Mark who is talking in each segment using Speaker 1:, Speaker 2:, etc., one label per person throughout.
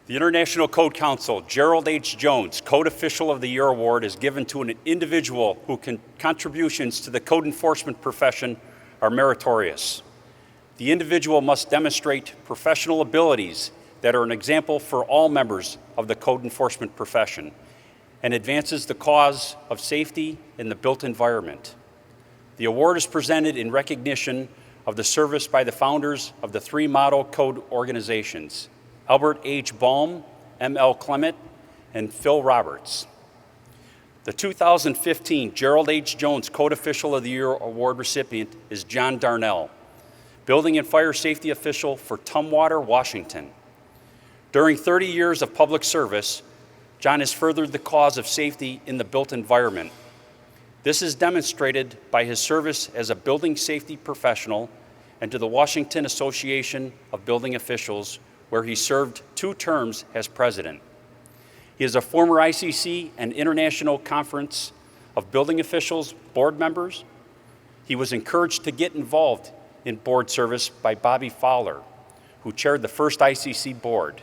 Speaker 1: The International Code Council Gerald H. Jones Code Official of the Year Award is given to an individual whose contributions to the code enforcement profession are meritorious. The individual must demonstrate professional abilities that are an example for all members of the code enforcement profession and advances the cause of safety in the built environment. The award is presented in recognition of the service by the founders of the three model code organizations, Albert H. Baum, M.L. Clement, and Phil Roberts. The 2015 Gerald H. Jones Code Official of the Year Award recipient is John Darnall, Building and Fire Safety Official for Tumwater, Washington. During 30 years of public service, John has furthered the cause of safety in the built environment. This is demonstrated by his service as a building safety professional and to the Washington Association of Building Officials, where he served 2 terms as president. He is a former ICC and International Conference of Building Officials board members. He was encouraged to get involved in board service by Bobby Fowler, who chaired the first ICC board.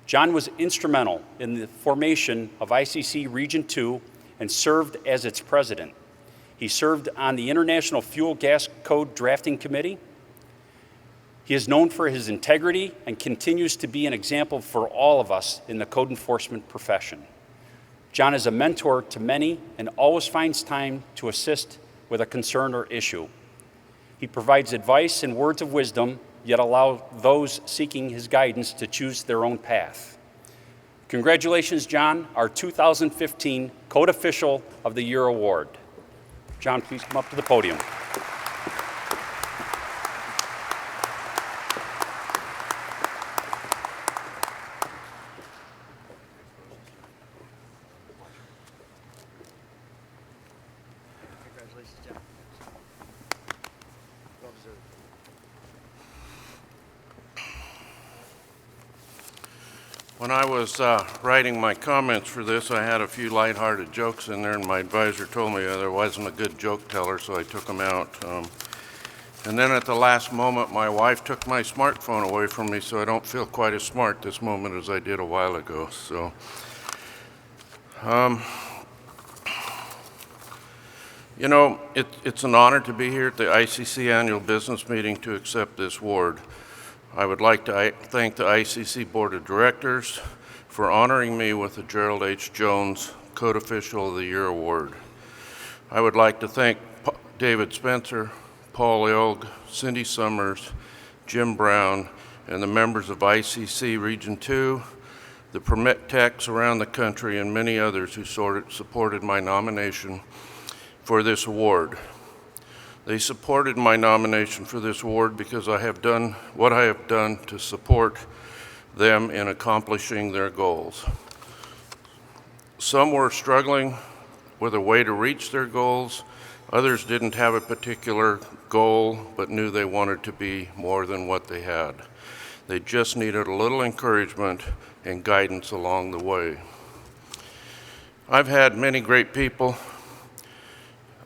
Speaker 1: John was instrumental in the formation of ICC Region 2 and served as its president. He served on the International Fuel Gas Code Drafting Committee. He is known for his integrity and continues to be an example for all of us in the code enforcement profession. John is a mentor to many and always finds time to assist with a concern or issue. He provides advice and words of wisdom, yet allow those seeking his guidance to choose their own path. Congratulations, John, our 2015 Code Official of the Year Award. John, please come up to the podium.
Speaker 2: Congratulations, John. Well deserved.
Speaker 3: When I was writing my comments for this, I had a few lighthearted jokes in there, and my advisor told me there wasn't a good joke teller, so I took them out. And then at the last moment, my wife took my smartphone away from me, so I don't feel quite as smart this moment as I did a while ago. So, you know, it's an honor to be here at the ICC Annual Business Meeting to accept this award. I would like to thank the ICC Board of Directors for honoring me with the Gerald H. Jones Code Official of the Year Award. I would like to thank David Spencer, Paul Ilg, Cindy Summers, Jim Brown, and the members of ICC Region 2, the permit techs around the country, and many others who supported my nomination for this award. They supported my nomination for this award because I have done what I have done to support them in accomplishing their goals. Some were struggling with a way to reach their goals. Others didn't have a particular goal, but knew they wanted to be more than what they had. They just needed a little encouragement and guidance along the way. I've had many great people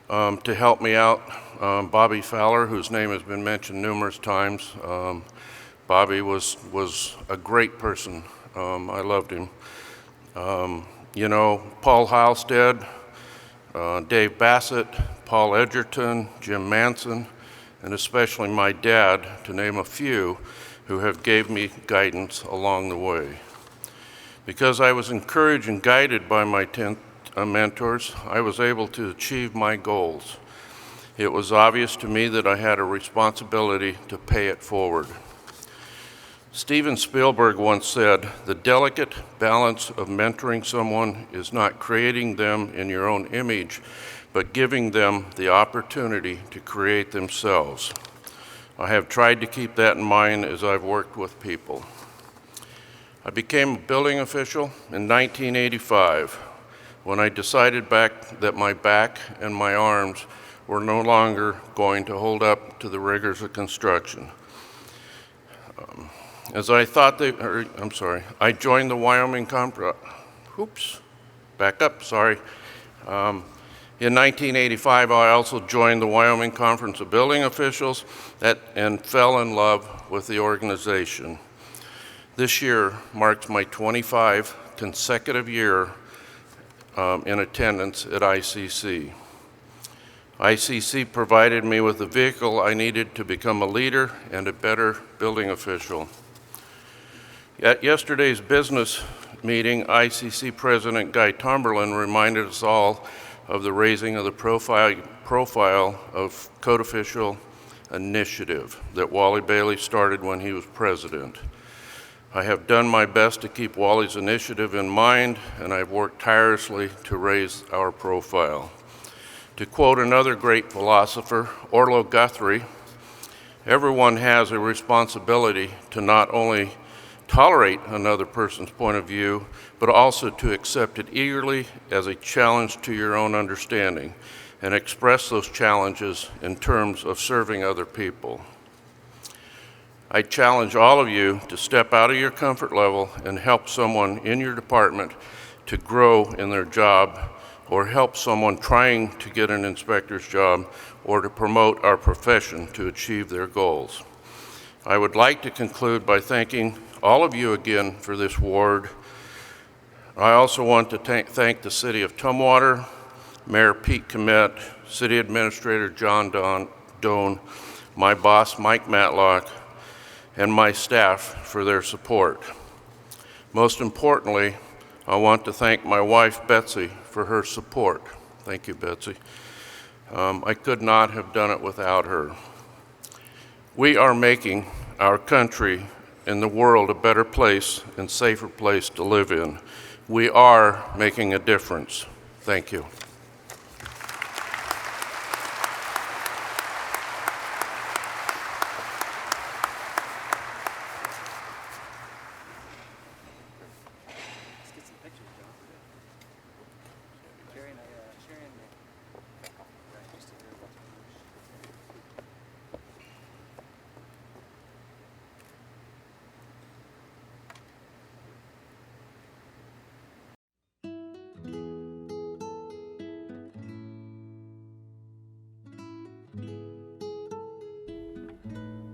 Speaker 3: to help me out. Bobby Fowler, whose name has been mentioned numerous times. Bobby was a great person. I loved him. You know, Paul Heilstead, Dave Bassett, Paul Edgerton, Jim Manson, and especially my dad, to name a few, who have gave me guidance along the way. Because I was encouraged and guided by my mentors, I was able to achieve my goals. It was obvious to me that I had a responsibility to pay it forward. Steven Spielberg once said, "The delicate balance of mentoring someone is not creating them in your own image, but giving them the opportunity to create themselves." I have tried to keep that in mind as I've worked with people. I became a building official in 1985 when I decided that my back and my arms were no longer going to hold up to the rigors of construction. I joined the Wyoming Conference. In 1985, I also joined the Wyoming Conference of Building Officials and fell in love with the organization. This year marks my 25 consecutive year in attendance at ICC. ICC provided me with the vehicle I needed to become a leader and a better building official. At yesterday's business meeting, ICC President Guy Tomberlin reminded us all of the raising of the profile of code official initiative that Wally Bailey started when he was president. I have done my best to keep Wally's initiative in mind, and I've worked tirelessly to raise our profile. To quote another great philosopher, Orlo Guthrie, everyone has a responsibility to not only tolerate another person's point of view, but also to accept it eagerly as a challenge to your own understanding and express those challenges in terms of serving other people. I challenge all of you to step out of your comfort level and help someone in your department to grow in their job, or help someone trying to get an inspector's job, or to promote our profession to achieve their goals. I would like to conclude by thanking all of you again for this award. I also want to thank the City of Tumwater, Mayor Pete Comet, City Administrator John Doan, my boss Mike Matlock, and my staff for their support. Most importantly, I want to thank my wife Betsy for her support. Thank you, Betsy. I could not have done it without her. We are making our country and the world a better place and safer place to live in. We are making a difference. Thank you.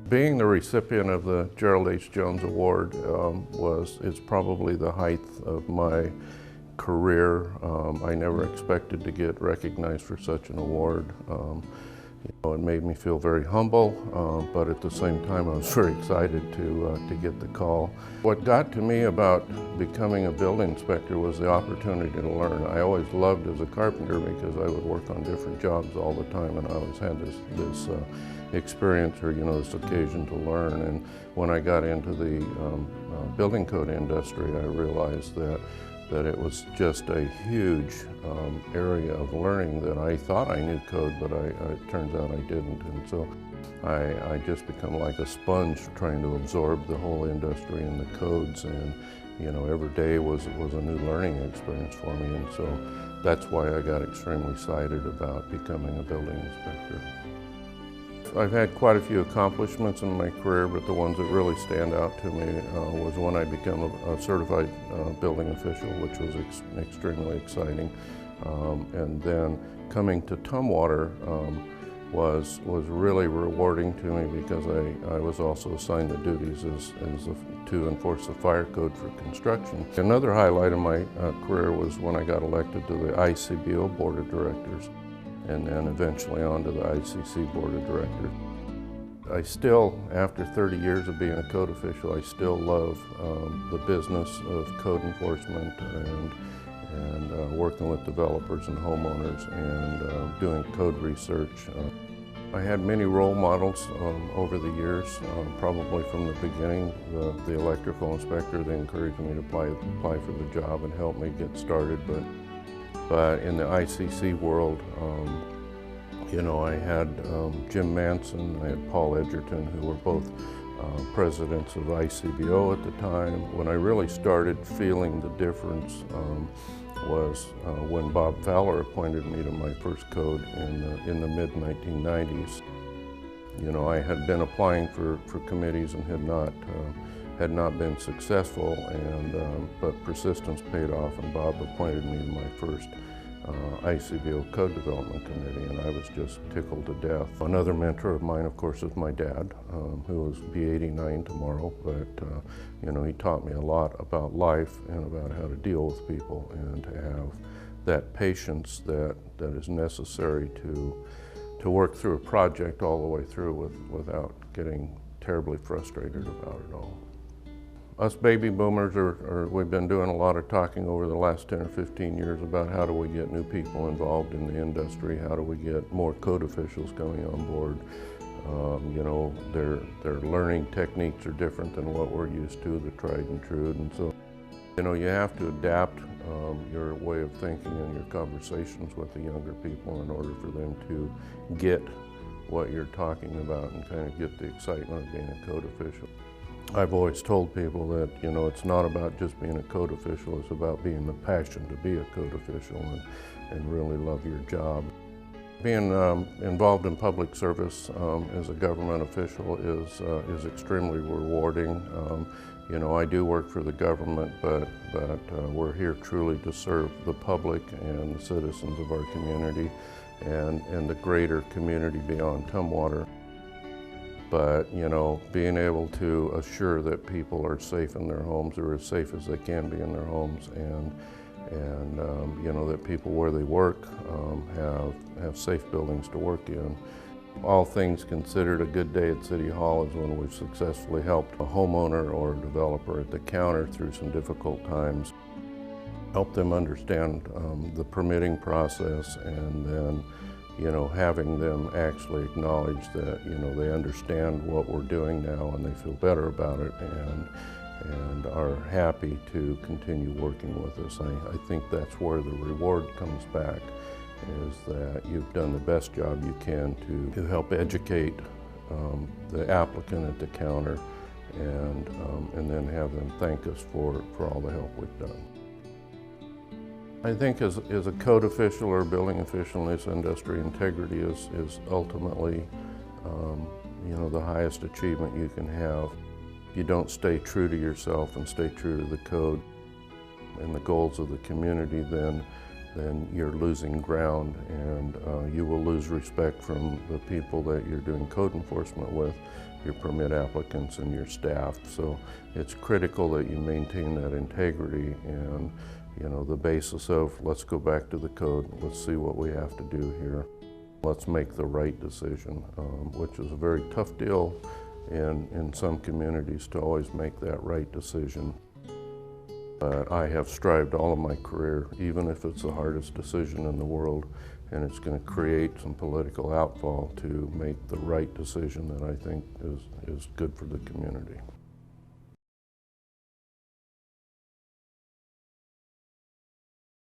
Speaker 3: Being the recipient of the Gerald H. Jones Award is probably the height of my career. I never expected to get recognized for such an award. It made me feel very humble, but at the same time I was very excited to get the call. What got to me about becoming a building inspector was the opportunity to learn. I always loved as a carpenter because I would work on different jobs all the time, and I always had this experience, or this occasion to learn. And when I got into the building code industry, I realized that it was just a huge area of learning, that I thought I knew code, but it turns out I didn't. And so I just become like a sponge trying to absorb the whole industry and the codes, and every day was a new learning experience for me. And so that's why I got extremely excited about becoming a building inspector. I've had quite a few accomplishments in my career, but the ones that really stand out to me was when I became a certified building official, which was extremely exciting. And then coming to Tumwater was really rewarding to me, because I was also assigned the duties to enforce the fire code for construction. Another highlight of my career was when I got elected to the ICBO Board of Directors, and then eventually on to the ICC Board of Directors. I still, after 30 years of being a code official, I still love the business of code enforcement and working with developers and homeowners and doing code research. I had many role models over the years, probably from the beginning. The electrical inspector, they encouraged me to apply for the job and help me get started. But in the ICC world, I had Jim Manson, I had Paul Edgerton, who were both presidents of ICBO at the time. When I really started feeling the difference was when Bob Fowler appointed me to my first code in the mid-1990s. I had been applying for committees and had not been successful, but persistence paid off, and Bob appointed me to my first ICBO Code Development Committee, and I was just tickled to death. Another mentor of mine, of course, is my dad, who will be 89 tomorrow, but you know, he taught me a lot about life and about how to deal with people and to have that patience that is necessary to work through a project all the way through without getting terribly frustrated about it all. Us baby boomers we've been doing a lot of talking over the last 10 or 15 years about how do we get new people involved in the industry, how do we get more code officials coming on board. You know, their learning techniques are different than what we're used to, the tried and true, and so, you know, you have to adapt your way of thinking and your conversations with the younger people in order for them to get what you're talking about and kind of get the excitement of being a code official. I've always told people that, you know, it's not about just being a code official, it's about being the passion to be a code official and really love your job. Being involved in public service as a government official is extremely rewarding. You know, I do work for the government, but we're here truly to serve the public and the citizens of our community and the greater community beyond Tumwater. But, you know, being able to assure that people are safe in their homes, or as safe as they can be in their homes, and you know, that people where they work have safe buildings to work in. All things considered, a good day at City Hall is when we've successfully helped a homeowner or a developer at the counter through some difficult times, help them understand the permitting process, and then, you know, having them actually acknowledge that, you know, they understand what we're doing now and they feel better about it and are happy to continue working with us. I think that's where the reward comes back, is that you've done the best job you can to help educate the applicant at the counter and then have them thank us for all the help we've done. I think as a code official or building official in this industry, integrity is ultimately, you know, the highest achievement you can have. If you don't stay true to yourself and stay true to the code and the goals of the community, then you're losing ground, and you will lose respect from the people that you're doing code enforcement with, your permit applicants and your staff. So it's critical that you maintain that integrity and, you know, the basis of let's go back to the code, let's see what we have to do here. Let's make the right decision, which is a very tough deal in some communities to always make that right decision. But I have strived all of my career, even if it's the hardest decision in the world, and it's going to create some political outfall, to make the right decision that I think is good for the community.